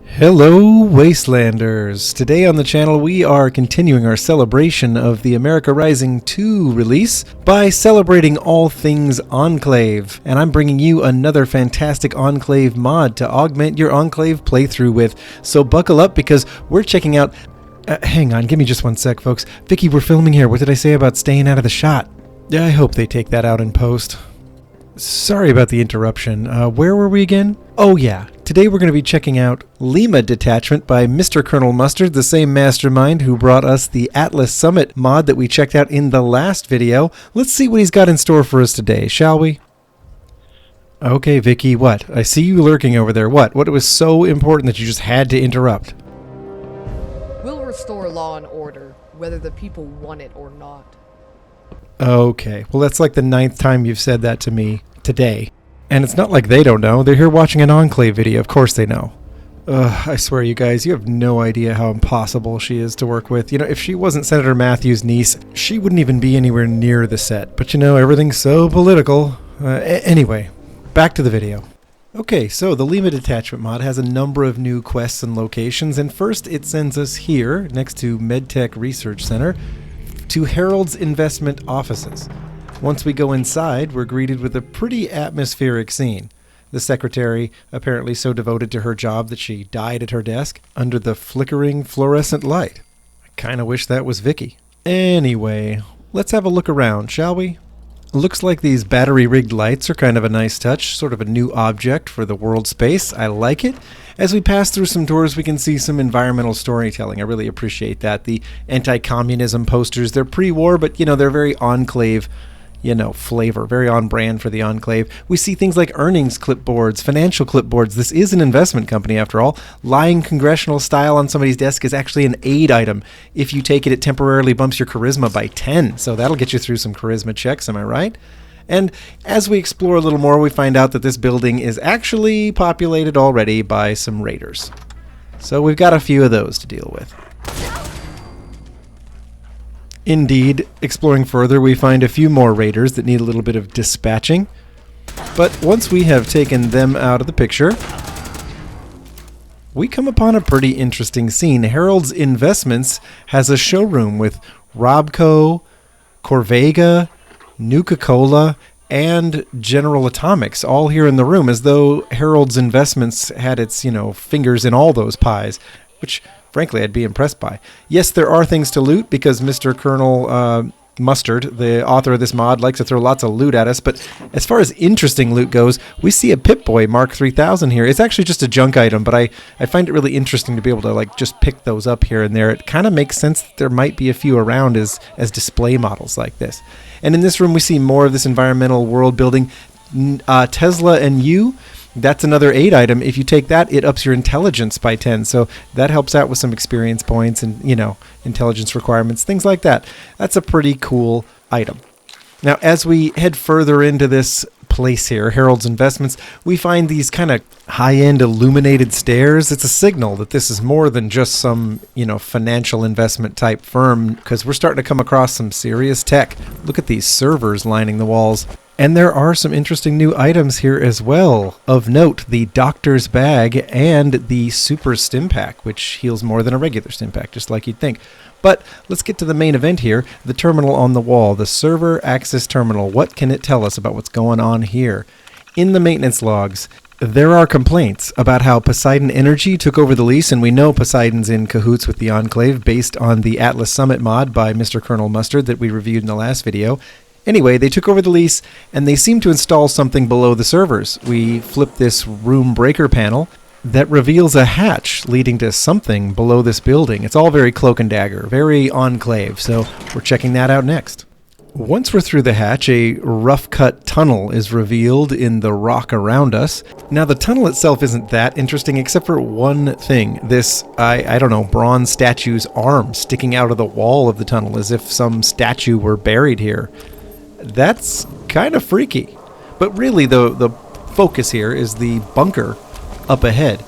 Hello Wastelanders! Today on the channel we are continuing our celebration of the America Rising 2 release by celebrating all things Enclave, and I'm bringing you another fantastic Enclave mod to augment your Enclave playthrough with. So buckle up because we're checking out... hang on, give me just one sec folks. Vicky, we're filming here. What did I say about staying out of the shot? I hope they take that out in post. Sorry about the interruption. Where were we again? Oh yeah, today we're going to be checking out Lima Detachment by Mr.ColonelMustard, the same mastermind who brought us the Atlas Summit mod that we checked out in the last video. Let's see what he's got in store for us today, shall we? Okay, Vicky, what? I see you lurking over there. What? What was so important that you just had to interrupt? We'll restore law and order, whether the people want it or not. Okay, well that's like the 9th time you've said that to me today. And it's not like they don't know. They're here watching an Enclave video. Of course they know. I swear, you guys, you have no idea how impossible she is to work with. You know, if she wasn't Senator Matthews' niece, she wouldn't even be anywhere near the set. But you know, everything's so political. Anyway, back to the video. Okay, so the Lima Detachment mod has a number of new quests and locations. And first it sends us here, next to MedTech Research Center, to Harold's investment offices. Once we go inside, we're greeted with a pretty atmospheric scene. The secretary, apparently so devoted to her job that she died at her desk under the flickering fluorescent light. I kinda wish that was Vicky. Anyway, let's have a look around, shall we? Looks like these battery-rigged lights are kind of a nice touch, sort of a new object for the world space. I like it. As we pass through some doors, we can see some environmental storytelling. I really appreciate that. The anti-communism posters, they're pre-war, but, you know, they're very Enclave, you know, flavor, very on brand for the Enclave. We see things like earnings clipboards, financial clipboards. This is an investment company after all. Lying congressional style on somebody's desk is actually an aid item. If you take it, it temporarily bumps your charisma by 10. So that'll get you through some charisma checks, am I right? And as we explore a little more, we find out that this building is actually populated already by some raiders. So we've got a few of those to deal with. Indeed, exploring further, we find a few more raiders that need a little bit of dispatching. But once we have taken them out of the picture, we come upon a pretty interesting scene. Harold's Investments has a showroom with Robco, Corvega, Nuka-Cola, and General Atomics all here in the room, as though Harold's Investments had its, you know, fingers in all those pies, which frankly, I'd be impressed by. Yes, there are things to loot because Mr. Colonel Mustard, the author of this mod, likes to throw lots of loot at us. But as far as interesting loot goes, we see a Pip-Boy Mark 3000 here. It's actually just a junk item, but I find it really interesting to be able to like just pick those up here and there. It kind of makes sense that there might be a few around as display models like this. And in this room, we see more of this environmental world building. Tesla and you. That's another aid item. If you take that, it ups your intelligence by 10. So that helps out with some experience points and, you know, intelligence requirements, things like that. That's a pretty cool item. Now, as we head further into this place here, Harold's Investments, we find these kind of high-end illuminated stairs. It's a signal that this is more than just some, you know, financial investment type firm, because we're starting to come across some serious tech. Look at these servers lining the walls. And there are some interesting new items here as well. Of note, the Doctor's Bag and the Super Stim Pack, which heals more than a regular Stim Pack, just like you'd think. But let's get to the main event here, the terminal on the wall, the Server Access Terminal. What can it tell us about what's going on here? In the maintenance logs, there are complaints about how Poseidon Energy took over the lease, and we know Poseidon's in cahoots with the Enclave based on the Atlas Summit mod by Mr.ColonelMustard that we reviewed in the last video. Anyway, they took over the lease, and they seem to install something below the servers. We flip this room breaker panel that reveals a hatch leading to something below this building. It's all very cloak and dagger, very Enclave, so we're checking that out next. Once we're through the hatch, a rough-cut tunnel is revealed in the rock around us. Now, the tunnel itself isn't that interesting, except for one thing. This, I don't know, bronze statue's arm sticking out of the wall of the tunnel, as if some statue were buried here. That's kind of freaky. But really, the focus here is the bunker up ahead.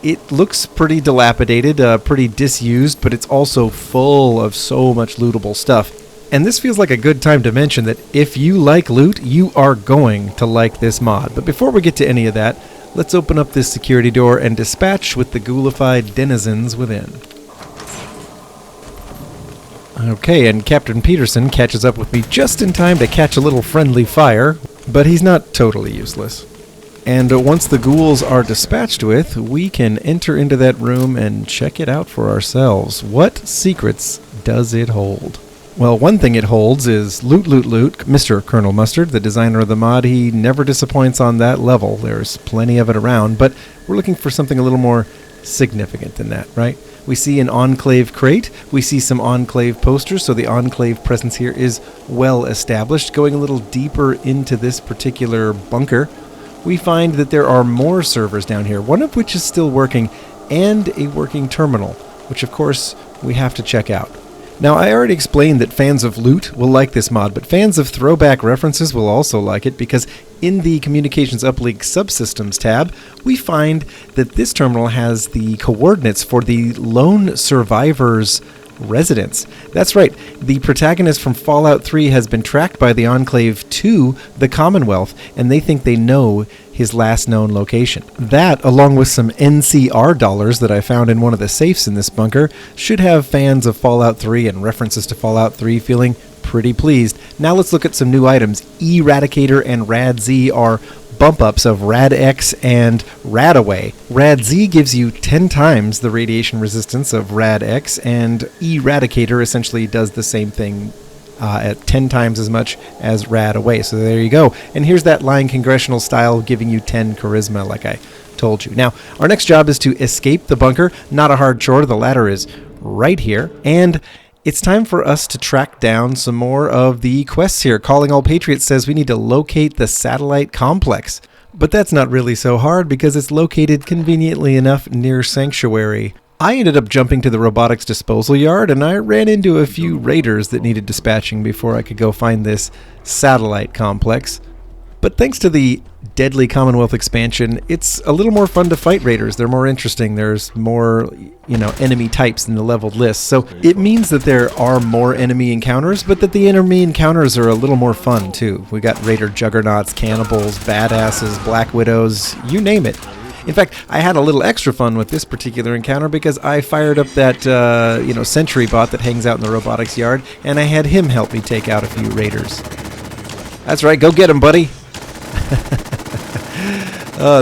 It looks pretty dilapidated, pretty disused, but it's also full of so much lootable stuff. And this feels like a good time to mention that if you like loot, you are going to like this mod. But before we get to any of that, let's open up this security door and dispatch with the ghoulified denizens within. Okay, and Captain Peterson catches up with me just in time to catch a little friendly fire, but he's not totally useless. And once the ghouls are dispatched with, we can enter into that room and check it out for ourselves. What secrets does it hold? Well, one thing it holds is loot, loot, loot. Mr.ColonelMustard, the designer of the mod, he never disappoints on that level. There's plenty of it around, but we're looking for something a little more significant than that, right? We see an Enclave crate. We see some Enclave posters, so the Enclave presence here is well established. Going a little deeper into this particular bunker, we find that there are more servers down here, one of which is still working, and a working terminal, which of course we have to check out. Now, I already explained that fans of loot will like this mod, but fans of throwback references will also like it, because in the Communications Uplink Subsystems tab, we find that this terminal has the coordinates for the lone survivor's residence. That's right, the protagonist from Fallout 3 has been tracked by the Enclave to the Commonwealth, and they think they know his last known location. That, along with some NCR dollars that I found in one of the safes in this bunker, should have fans of Fallout 3 and references to Fallout 3 feeling pretty pleased. Now let's look at some new items. Eradicator and Rad-Z are bump-ups of Rad-X and Rad-Away. Rad-Z gives you 10 times the radiation resistance of Rad-X, and Eradicator essentially does the same thing at 10 times as much as Rad-Away. So there you go. And here's that line congressional style giving you 10 charisma like I told you. Now, our next job is to escape the bunker. Not a hard chore. The ladder is right here. And it's time for us to track down some more of the quests here. Calling All Patriots says we need to locate the satellite complex. But that's not really so hard because it's located conveniently enough near Sanctuary. I ended up jumping to the robotics disposal yard, and I ran into a few raiders that needed dispatching before I could go find this satellite complex. But thanks to the Deadly Commonwealth expansion, it's a little more fun to fight raiders. They're more interesting. There's more, enemy types in the leveled list. So it means that there are more enemy encounters, but that the enemy encounters are a little more fun too. We got raider juggernauts, cannibals, badasses, black widows, you name it. In fact, I had a little extra fun with this particular encounter because I fired up that, sentry bot that hangs out in the robotics yard, and I had him help me take out a few raiders. That's right, go get him, buddy.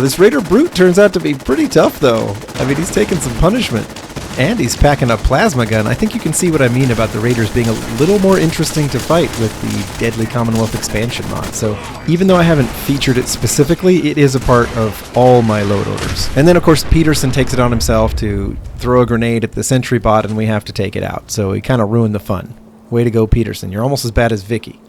This Raider Brute turns out to be pretty tough, though. I mean, he's taking some punishment. And he's packing a plasma gun. I think you can see what I mean about the Raiders being a little more interesting to fight with the Deadly Commonwealth expansion mod. So even though I haven't featured it specifically, it is a part of all my load orders. And then, of course, Peterson takes it on himself to throw a grenade at the sentry bot, and we have to take it out. So he kind of ruined the fun. Way to go, Peterson. You're almost as bad as Vicky.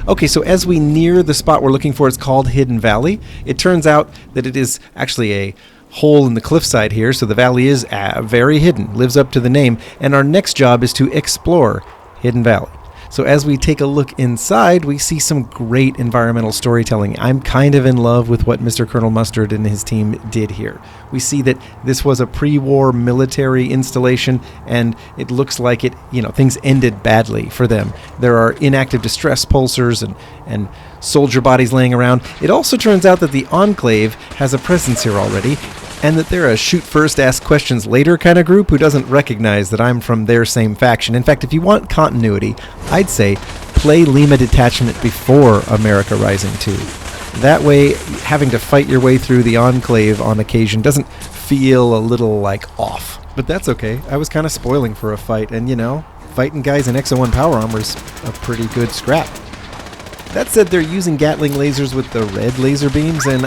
Okay, so as we near the spot we're looking for, it's called Hidden Valley. It turns out that it is actually a hole in the cliffside here, so the valley is very hidden, lives up to the name, and our next job is to explore Hidden Valley. So as we take a look inside, we see some great environmental storytelling. I'm kind of in love with what Mr.ColonelMustard and his team did here. We see that this was a pre-war military installation, and it looks like things ended badly for them. There are inactive distress pulsars and soldier bodies laying around. It also turns out that the Enclave has a presence here already, and that they're a shoot first, ask questions later kind of group who doesn't recognize that I'm from their same faction. In fact, if you want continuity, I'd say play Lima Detachment before America Rising 2. That way, having to fight your way through the Enclave on occasion doesn't feel a little off. But that's okay. I was kind of spoiling for a fight, and fighting guys in XO1 power armor is a pretty good scrap. That said, they're using Gatling lasers with the red laser beams, and,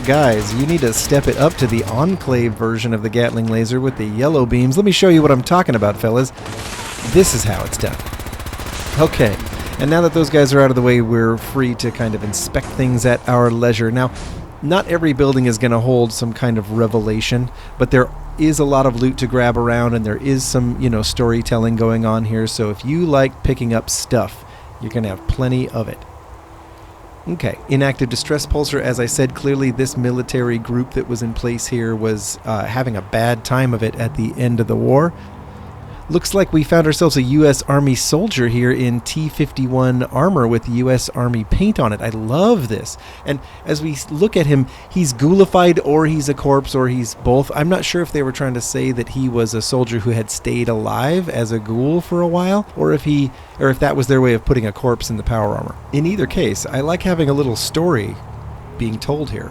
guys, you need to step it up to the Enclave version of the Gatling laser with the yellow beams. Let me show you what I'm talking about, fellas. This is how it's done. Okay, and now that those guys are out of the way, we're free to kind of inspect things at our leisure. Now, not every building is going to hold some kind of revelation, but there is a lot of loot to grab around, and there is some, storytelling going on here, so if you like picking up stuff, you're going to have plenty of it. Okay, inactive distress pulsar. As I said, clearly this military group that was in place here was having a bad time of it at the end of the war. Looks like we found ourselves a U.S. Army soldier here in T-51 armor with U.S. Army paint on it. I love this. And as we look at him, he's ghoulified or he's a corpse or he's both. I'm not sure if they were trying to say that he was a soldier who had stayed alive as a ghoul for a while, or if that was their way of putting a corpse in the power armor. In either case, I like having a little story being told here.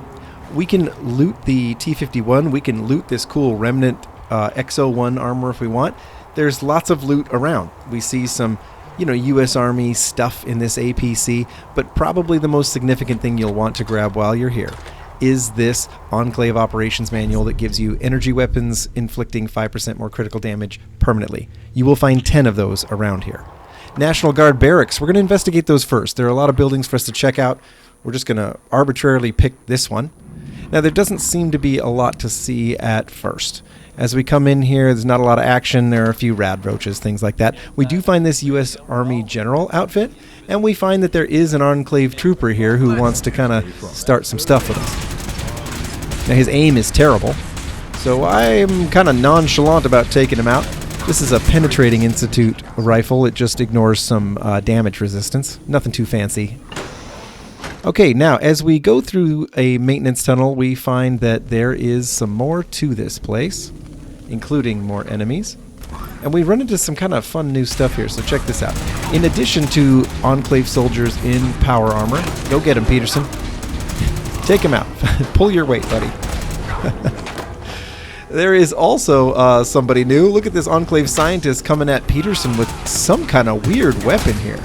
We can loot the T-51. We can loot this cool Remnant X-01 armor if we want. There's lots of loot around. We see some, U.S. Army stuff in this APC, but probably the most significant thing you'll want to grab while you're here is this Enclave Operations Manual that gives you energy weapons inflicting 5% more critical damage permanently. You will find 10 of those around here. National Guard Barracks, we're going to investigate those first. There are a lot of buildings for us to check out. We're just going to arbitrarily pick this one. Now, there doesn't seem to be a lot to see at first. As we come in here, there's not a lot of action. There are a few rad roaches, things like that. We do find this U.S. Army General outfit, and we find that there is an Enclave trooper here who wants to kind of start some stuff with us. Now, his aim is terrible, so I'm kind of nonchalant about taking him out. This is a Penetrating Institute rifle. It just ignores some damage resistance. Nothing too fancy. Okay, now, as we go through a maintenance tunnel, we find that there is some more to this place, including more enemies. And we run into some kind of fun new stuff here, so check this out. In addition to Enclave soldiers in power armor, go get him, Peterson. Take him out. Pull your weight, buddy. There is also somebody new. Look at this Enclave scientist coming at Peterson with some kind of weird weapon here.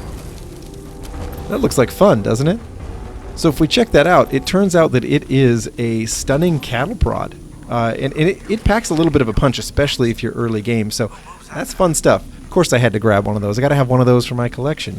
That looks like fun, doesn't it? So if we check that out, it turns out that it is a stunning cattle prod. And it packs a little bit of a punch, especially if you're early game. So that's fun stuff. Of course I had to grab one of those. I got to have one of those for my collection,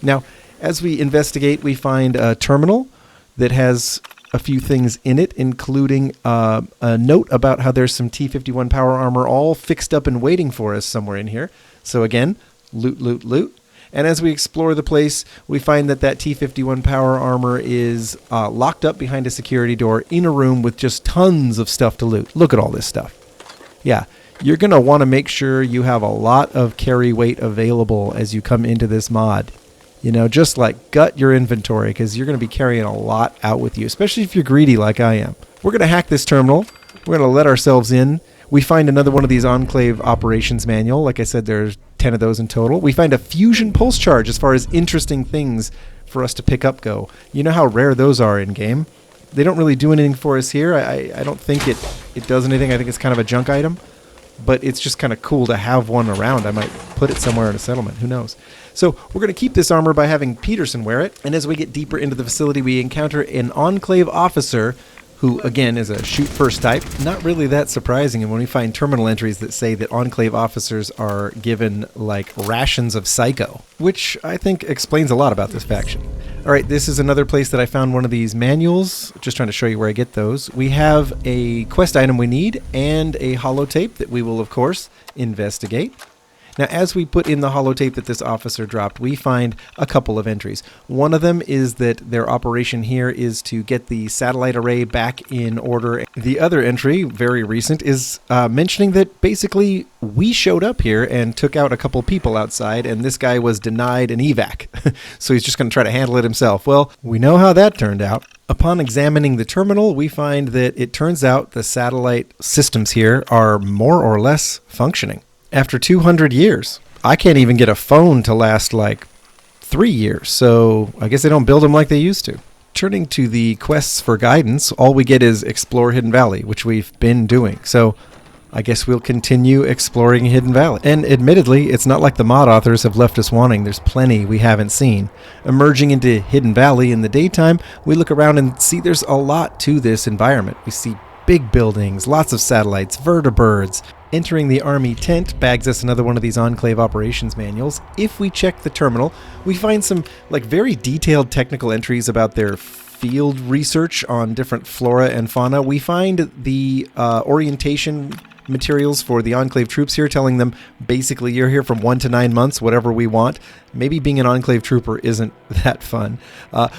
Now, as we investigate, we find a terminal that has a few things in it, including a note about how there's some T-51 power armor all fixed up and waiting for us somewhere in here. So again, loot, loot, loot. And as we explore the place, we find that T-51 power armor is locked up behind a security door in a room with just tons of stuff to loot. Look at all this stuff. Yeah, you're going to want to make sure you have a lot of carry weight available as you come into this mod. Just like gut your inventory, because you're going to be carrying a lot out with you, especially if you're greedy like I am. We're going to hack this terminal. We're going to let ourselves in. We find another one of these Enclave Operations Manual. Like I said, there's 10 of those in total. We find a fusion pulse charge as far as interesting things for us to pick up go. You know how rare those are in game. They don't really do anything for us here. I don't think it does anything. I think it's kind of a junk item. But it's just kind of cool to have one around. I might put it somewhere in a settlement. Who knows? So we're going to keep this armor by having Peterson wear it. And as we get deeper into the facility, we encounter an Enclave officer who, again, is a shoot-first type. Not really that surprising. And when we find terminal entries that say that Enclave officers are given, like, rations of psycho, which I think explains a lot about this faction. All right, this is another place that I found one of these manuals. Just trying to show you where I get those. We have a quest item we need and a holotape that we will, of course, investigate. Now, as we put in the holotape that this officer dropped, we find a couple of entries. One of them is that their operation here is to get the satellite array back in order. The other entry, very recent, is mentioning that basically we showed up here and took out a couple people outside, and this guy was denied an evac. So he's just going to try to handle it himself. Well, we know how that turned out. Upon examining the terminal, we find that it turns out the satellite systems here are more or less functioning. After 200 years, I can't even get a phone to last like 3 years, so I guess they don't build them like they used to. Turning to the quests for guidance, all we get is Explore Hidden Valley, which we've been doing. So I guess we'll continue exploring Hidden Valley. And admittedly, it's not like the mod authors have left us wanting. There's plenty we haven't seen. Emerging into Hidden Valley in the daytime, we look around and see there's a lot to this environment. We see big buildings, lots of satellites, vertibirds. Entering the Army tent bags us another one of these Enclave Operations Manuals. If we check the terminal, we find some very detailed technical entries about their field research on different flora and fauna. We find the orientation materials for the Enclave troops here, telling them basically you're here from 1 to 9 months, whatever we want. Maybe being an Enclave trooper isn't that fun.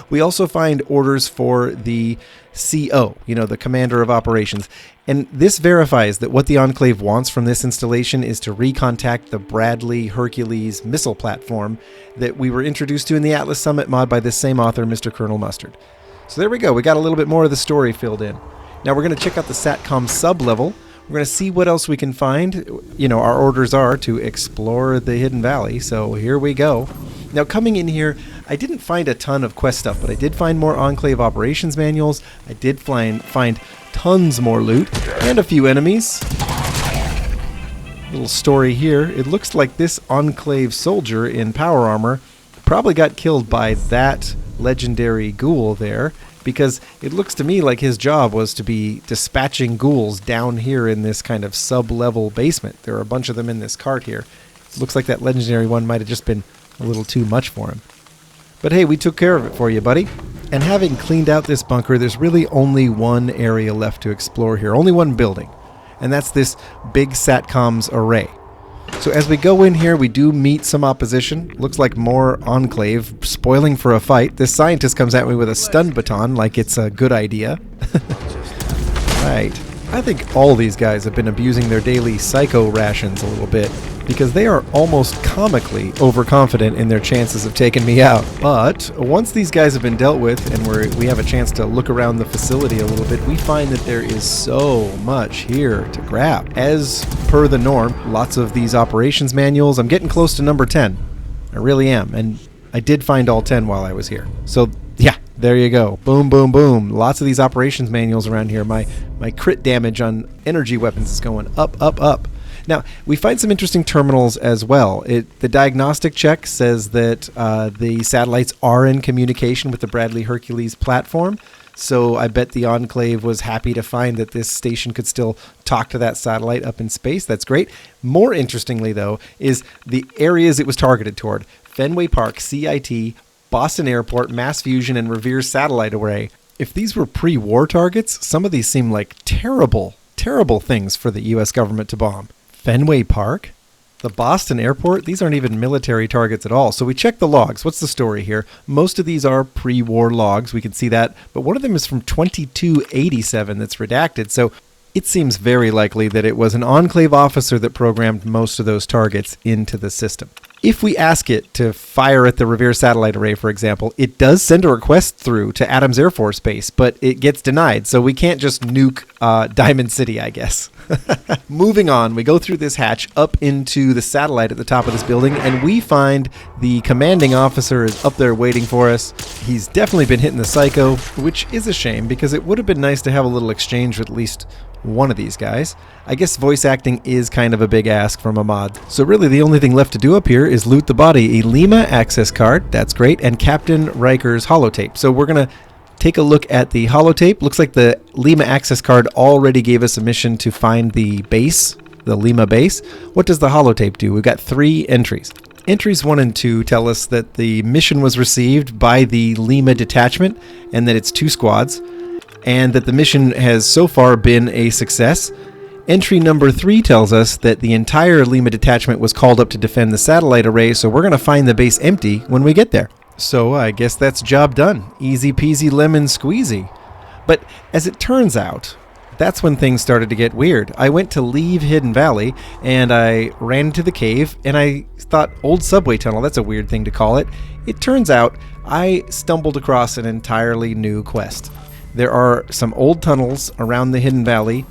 We also find orders for the CO, the commander of operations. And this verifies that what the Enclave wants from this installation is to recontact the Bradley Hercules missile platform that we were introduced to in the Atlas Summit mod by this same author, Mr.ColonelMustard. So there we go. We got a little bit more of the story filled in. Now we're going to check out the SATCOM sublevel. We're going to see what else we can find. Our orders are to explore the Hidden Valley, so here we go. Now coming in here, I didn't find a ton of quest stuff, but I did find more Enclave operations manuals. I did find tons more loot and a few enemies. Little story here. It looks like this Enclave soldier in power armor probably got killed by that legendary ghoul there, because it looks to me like his job was to be dispatching ghouls down here in this kind of sub-level basement. There are a bunch of them in this cart here. Looks like that legendary one might have just been a little too much for him. But hey, we took care of it for you, buddy. And having cleaned out this bunker, there's really only one area left to explore here. Only one building. And that's this big SATCOM's array. So as we go in here, we do meet some opposition. Looks like more Enclave, spoiling for a fight. This scientist comes at me with a stun baton like it's a good idea. Right. I think all these guys have been abusing their daily psycho rations a little bit, because they are almost comically overconfident in their chances of taking me out. But once these guys have been dealt with and we have a chance to look around the facility a little bit, we find that there is so much here to grab. As per the norm, lots of these operations manuals. I'm getting close to number 10. I really am. And I did find all 10 while I was here. So yeah, there you go. Boom, boom, boom. Lots of these operations manuals around here. My crit damage on energy weapons is going up, up, up. Now, we find some interesting terminals as well. The diagnostic check says that the satellites are in communication with the Bradley Hercules platform. So I bet the Enclave was happy to find that this station could still talk to that satellite up in space. That's great. More interestingly, though, is the areas it was targeted toward. Fenway Park, CIT, Boston Airport, Mass Fusion, and Revere Satellite Array. If these were pre-war targets, some of these seem like terrible, terrible things for the U.S. government to bomb. Fenway Park? The Boston Airport? These aren't even military targets at all. So we check the logs. What's the story here? Most of these are pre-war logs. We can see that. But one of them is from 2287 that's redacted. So it seems very likely that it was an Enclave officer that programmed most of those targets into the system. If we ask it to fire at the Revere Satellite Array, for example, it does send a request through to Adams Air Force Base, but it gets denied, so we can't just nuke Diamond City, I guess. Moving on, we go through this hatch up into the satellite at the top of this building, and we find the commanding officer is up there waiting for us. He's definitely been hitting the psycho, which is a shame, because it would have been nice to have a little exchange with at least one of these guys. I guess voice acting is kind of a big ask from a mod. So really the only thing left to do up here is loot the body. A Lima access card, that's great, and Captain Riker's holotape. So we're going to take a look at the holotape. Looks like the Lima access card already gave us a mission to find the base, the Lima base. What does the holotape do? We've got 3 entries. Entries 1 and 2 tell us that the mission was received by the Lima Detachment and that it's 2 squads, and that the mission has so far been a success. Entry number 3 tells us that the entire Lima Detachment was called up to defend the satellite array, so we're going to find the base empty when we get there. So I guess that's job done. Easy peasy lemon squeezy. But as it turns out, that's when things started to get weird. I went to leave Hidden Valley, and I ran into the cave, and I thought, old subway tunnel, that's a weird thing to call it. It turns out I stumbled across an entirely new quest. There are some old tunnels around the Hidden Valley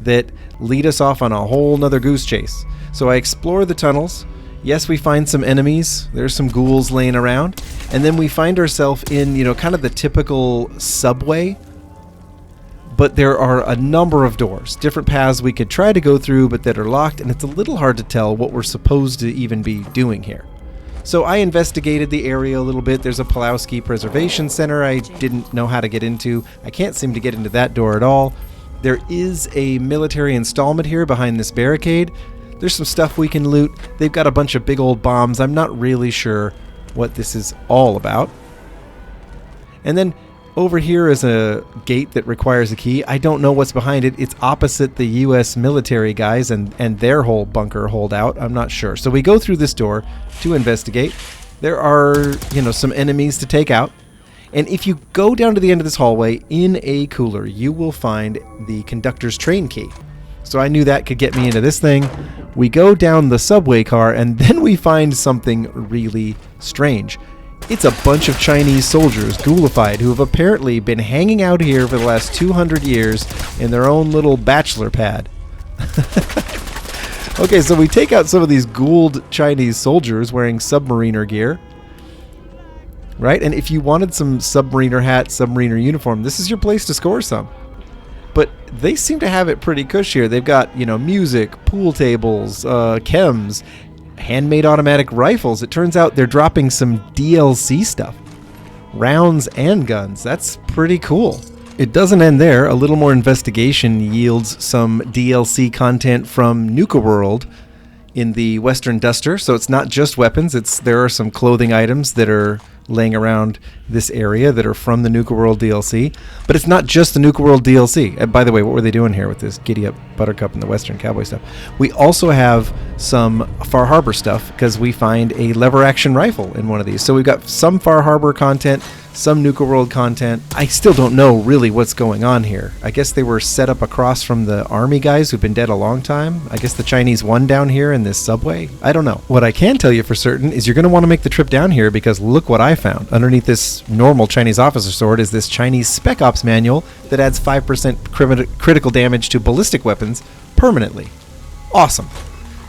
that lead us off on a whole nother goose chase. So I explore the tunnels. Yes, we find some enemies. There's some ghouls laying around. And then we find ourselves in, kind of the typical subway. But there are a number of doors, different paths we could try to go through, but that are locked. And it's a little hard to tell what we're supposed to even be doing here. So I investigated the area a little bit. There's a Pulowski Preservation Center I didn't know how to get into. I can't seem to get into that door at all. There is a military installment here behind this barricade. There's some stuff we can loot. They've got a bunch of big old bombs. I'm not really sure what this is all about. And then Over here is a gate that requires a key. I don't know what's behind it. It's opposite the U.S. military guys and their whole bunker holdout. I'm not sure. So we go through this door to investigate. There are, some enemies to take out. And if you go down to the end of this hallway, in a cooler, you will find the conductor's train key. So I knew that could get me into this thing. We go down the subway car, and then we find something really strange. It's a bunch of Chinese soldiers, ghoulified, who have apparently been hanging out here for the last 200 years in their own little bachelor pad. Okay, so we take out some of these ghouled Chinese soldiers wearing submariner gear. Right? And if you wanted some submariner hat, submariner uniform, this is your place to score some. But they seem to have it pretty cush here. They've got, music, pool tables, chems, handmade automatic rifles. It turns out they're dropping some DLC stuff. Rounds and guns. That's pretty cool. It doesn't end there. A little more investigation yields some DLC content from Nuka World in the Western Duster. So it's not just weapons. There are some clothing items that are laying around this area that are from the Nuka World DLC. But it's not just the Nuka World DLC. And by the way, what were they doing here with this Giddy Up Buttercup and the Western Cowboy stuff? We also have some Far Harbor stuff because we find a lever action rifle in one of these. So we've got some Far Harbor content, some Nuka World content. I still don't know really what's going on here. I guess they were set up across from the army guys who've been dead a long time. I guess the Chinese won down here in this subway. I don't know. What I can tell you for certain is you're going to want to make the trip down here because look what I found. Underneath this normal Chinese officer sword is this Chinese Spec Ops manual that adds 5% critical damage to ballistic weapons permanently. Awesome.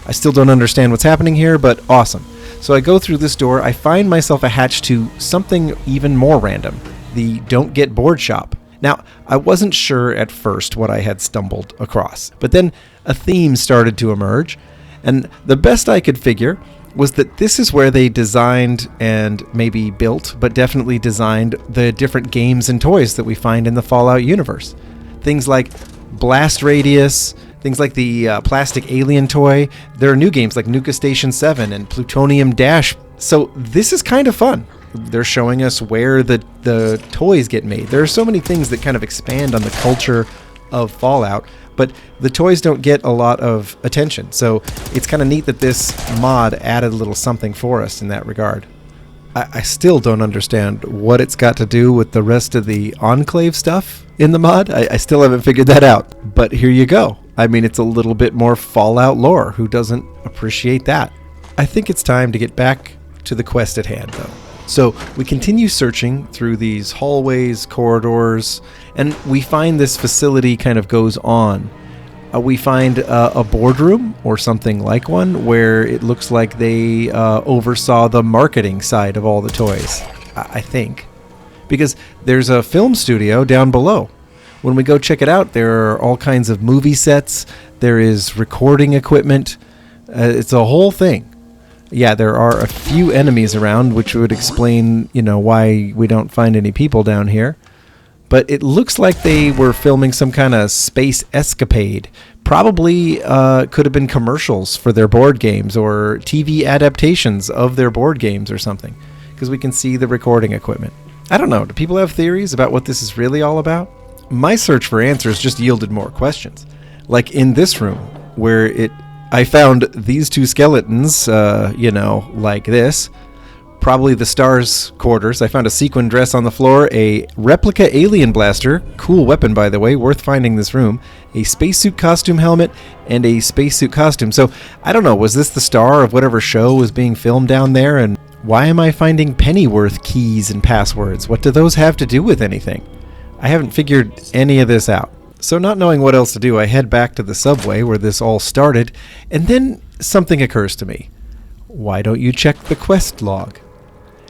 I still don't understand what's happening here, but awesome. So I go through this door, I find myself attached to something even more random, the Don't Get Bored shop. Now, I wasn't sure at first what I had stumbled across, but then a theme started to emerge, and the best I could figure was that this is where they designed and maybe built, but definitely designed the different games and toys that we find in the Fallout universe. Things like Blast Radius, things like the plastic alien toy. There are new games like Nuka Station 7 and Plutonium Dash. So this is kind of fun. They're showing us where the toys get made. There are so many things that kind of expand on the culture of Fallout, but the toys don't get a lot of attention. So it's kind of neat that this mod added a little something for us in that regard. I still don't understand what it's got to do with the rest of the Enclave stuff in the mod. I still haven't figured that out. But here you go. I mean, it's a little bit more Fallout lore. Who doesn't appreciate that? I think it's time to get back to the quest at hand, though. So we continue searching through these hallways, corridors, and we find this facility kind of goes on. We find a boardroom or something like one where it looks like they oversaw the marketing side of all the toys, I think. Because there's a film studio down below. When we go check it out, there are all kinds of movie sets. There is recording equipment. It's a whole thing. Yeah, there are a few enemies around, which would explain, why we don't find any people down here. But it looks like they were filming some kind of space escapade. Probably could have been commercials for their board games or TV adaptations of their board games or something. Because we can see the recording equipment. I don't know. Do people have theories about what this is really all about? My search for answers just yielded more questions. Like in this room, where I found these two skeletons, like this. Probably the STARS quarters. I found a sequin dress on the floor, a replica alien blaster, cool weapon by the way, worth finding this room, a spacesuit costume helmet, and a spacesuit costume. So, I don't know, was this the star of whatever show was being filmed down there? And why am I finding Pennyworth keys and passwords? What do those have to do with anything? I haven't figured any of this out. So not knowing what else to do, I head back to the subway where this all started, and then something occurs to me. Why don't you check the quest log?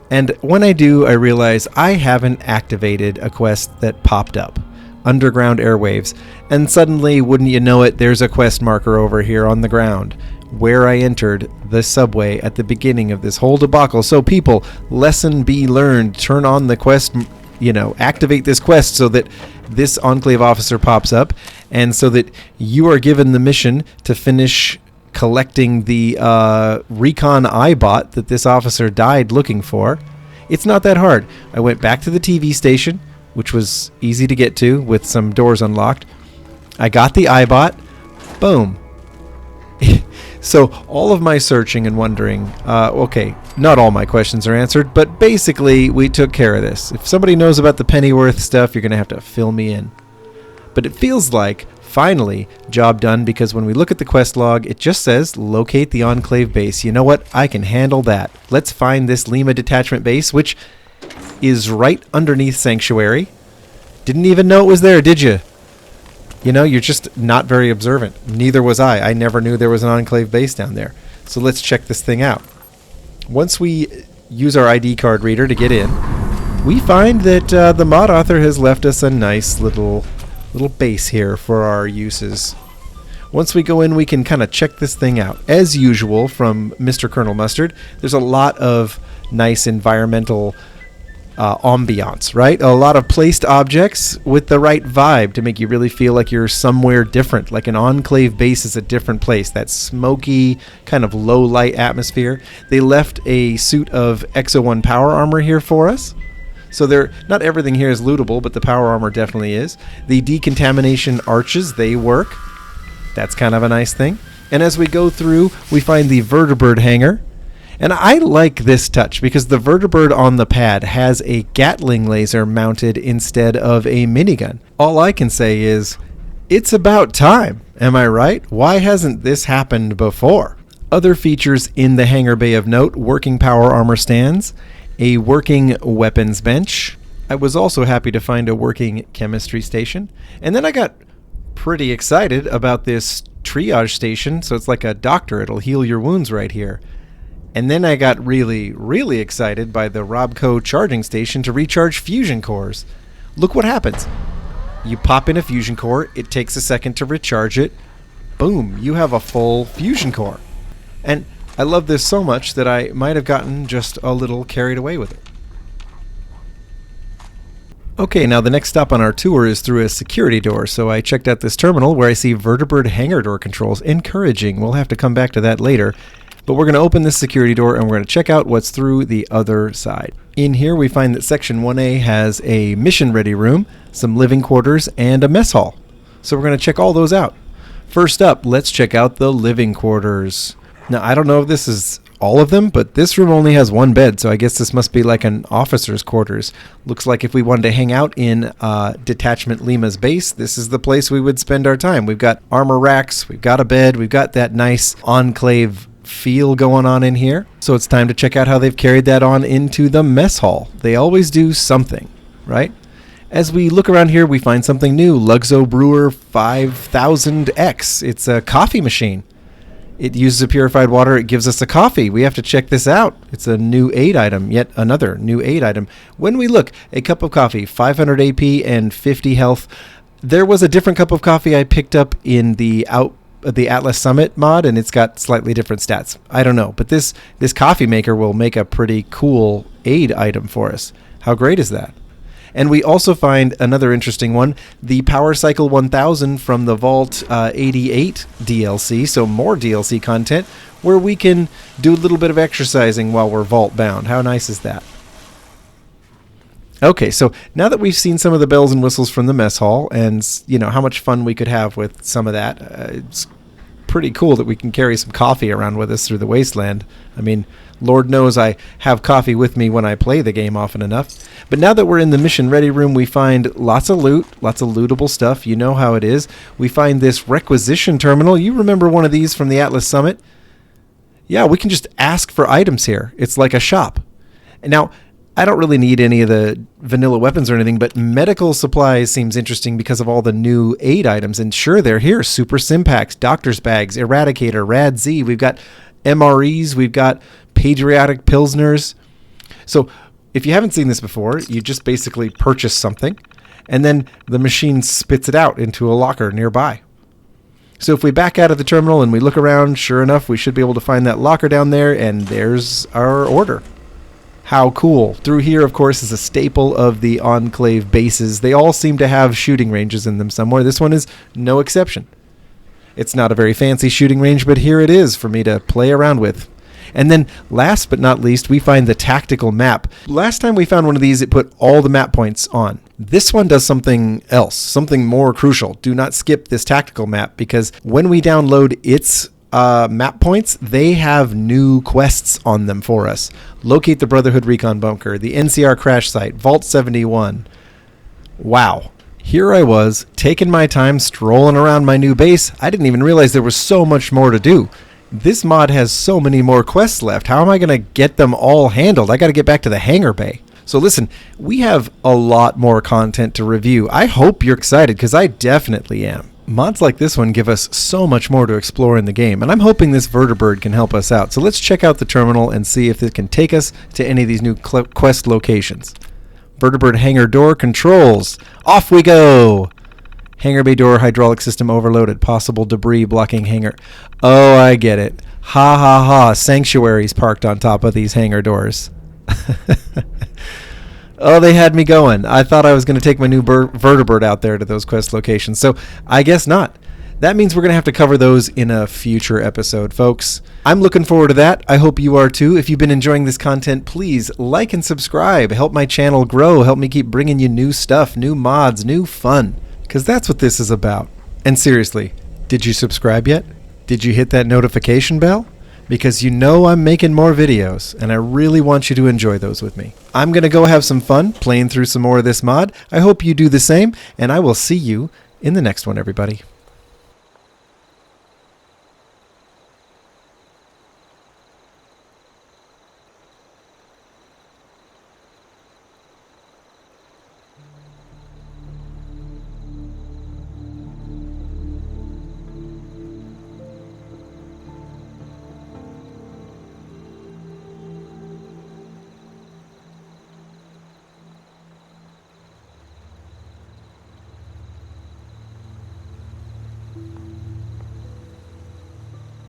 And when I do, I realize I haven't activated a quest that popped up. Underground airwaves. And suddenly, wouldn't you know it, there's a quest marker over here on the ground, where I entered the subway at the beginning of this whole debacle. So people, lesson be learned, turn on the quest, activate this quest so that this Enclave officer pops up, and so that you are given the mission to finish collecting the recon iBot that this officer died looking for. It's not that hard. I went back to the TV station, which was easy to get to with some doors unlocked. I got the iBot. Boom. So all of my searching and wondering, okay, not all my questions are answered, but basically we took care of this. If somebody knows about the Pennyworth stuff, you're going to have to fill me in. But it feels like, finally, job done, because when we look at the quest log, it just says, locate the Enclave base. You know what? I can handle that. Let's find this Lima Detachment base, which is right underneath Sanctuary. Didn't even know it was there, did you? You know, you're just not very observant. Neither was I. I never knew there was an Enclave base down there. So let's check this thing out. Once we use our ID card reader to get in, we find that the mod author has left us a nice little base here for our uses. Once we go in, we can kind of check this thing out. As usual from Mr.ColonelMustard, there's a lot of nice environmental ambiance, right? A lot of placed objects with the right vibe to make you really feel like you're somewhere different, like an Enclave base is a different place. That smoky, kind of low light atmosphere. They left a suit of Exo-1 power armor here for us. So not everything here is lootable, but the power armor definitely is. The decontamination arches, they work. That's kind of a nice thing. And as we go through, we find the vertibird hangar. And I like this touch because the vertibird on the pad has a Gatling laser mounted instead of a minigun. All I can say is, it's about time. Am I right? Why hasn't this happened before? Other features in the hangar bay of note: working power armor stands, a working weapons bench. I was also happy to find a working chemistry station. And then I got pretty excited about this triage station. So it's like a doctor. It'll heal your wounds right here. And then I got really, really excited by the Robco charging station to recharge fusion cores. Look what happens. You pop in a fusion core, it takes a second to recharge it. Boom, you have a full fusion core. And I love this so much that I might have gotten just a little carried away with it. Okay, now the next stop on our tour is through a security door, so I checked out this terminal where I see vertibird hangar door controls. Encouraging. We'll have to come back to that later. But we're going to open this security door and we're going to check out what's through the other side. In here we find that Section 1A has a mission-ready room, some living quarters, and a mess hall. So we're going to check all those out. First up, let's check out the living quarters. Now, I don't know if this is all of them, but this room only has one bed, so I guess this must be like an officer's quarters. Looks like if we wanted to hang out in Detachment Lima's base, this is the place we would spend our time. We've got armor racks, we've got a bed, we've got that nice Enclave feel going on in here. So it's time to check out how they've carried that on into the mess hall. They always do something, right? As we look around here, we find something new. Luxo Brewer 5000X. It's a coffee machine. It uses a purified water. It gives us a coffee. We have to check this out. It's a new aid item, yet another new aid item. When we look, a cup of coffee, 500 AP and 50 health. There was a different cup of coffee I picked up in the Atlas Summit mod, and it's got slightly different stats. I don't know, but this coffee maker will make a pretty cool aid item for us. How great is that? And we also find another interesting one, the Power Cycle 1000 from the Vault 88 DLC, so more DLC content, where we can do a little bit of exercising while we're vault bound. How nice is that? Okay, so now that we've seen some of the bells and whistles from the mess hall and, you know, how much fun we could have with some of that, it's pretty cool that we can carry some coffee around with us through the wasteland. I mean, Lord knows I have coffee with me when I play the game often enough. But now that we're in the mission ready room, we find lots of loot, lots of lootable stuff. You know how it is. We find this requisition terminal. You remember one of these from the Atlas Summit? Yeah, we can just ask for items here. It's like a shop. And now, I don't really need any of the vanilla weapons or anything, but medical supplies seems interesting because of all the new aid items. And sure, they're here. Super Simpacts, Doctor's Bags, Eradicator, Rad Z. We've got MREs. We've got Patriotic Pilsners. So if you haven't seen this before, you just basically purchase something, and then the machine spits it out into a locker nearby. So if we back out of the terminal and we look around, sure enough, we should be able to find that locker down there, and there's our order. How cool. Through here, of course, is a staple of the Enclave bases. They all seem to have shooting ranges in them somewhere. This one is no exception. It's not a very fancy shooting range, but here it is for me to play around with. And then last but not least, we find the tactical map. Last time we found one of these, it put all the map points on. This one does something else, something more crucial. Do not skip this tactical map, because when we download its map points, they have new quests on them for us. Locate the Brotherhood Recon Bunker, the NCR crash site, Vault 71. Wow. Here I was, taking my time, strolling around my new base. I didn't even realize there was so much more to do. This mod has so many more quests left. How am I going to get them all handled? I got to get back to the hangar bay. So listen, we have a lot more content to review. I hope you're excited, because I definitely am. Mods like this one give us so much more to explore in the game, and I'm hoping this vertibird can help us out. So let's check out the terminal and see if it can take us to any of these new quest locations. Vertibird hangar door controls. Off we go! Hangar bay door hydraulic system overloaded. Possible debris blocking hangar. Oh, I get it. Ha ha ha. Sanctuaries parked on top of these hangar doors. Oh, they had me going. I thought I was going to take my new vertibird out there to those quest locations. So I guess not. That means we're going to have to cover those in a future episode, folks. I'm looking forward to that. I hope you are too. If you've been enjoying this content, please like and subscribe. Help my channel grow. Help me keep bringing you new stuff, new mods, new fun. Because that's what this is about. And seriously, did you subscribe yet? Did you hit that notification bell? Because you know I'm making more videos, and I really want you to enjoy those with me. I'm going to go have some fun playing through some more of this mod. I hope you do the same, and I will see you in the next one, everybody.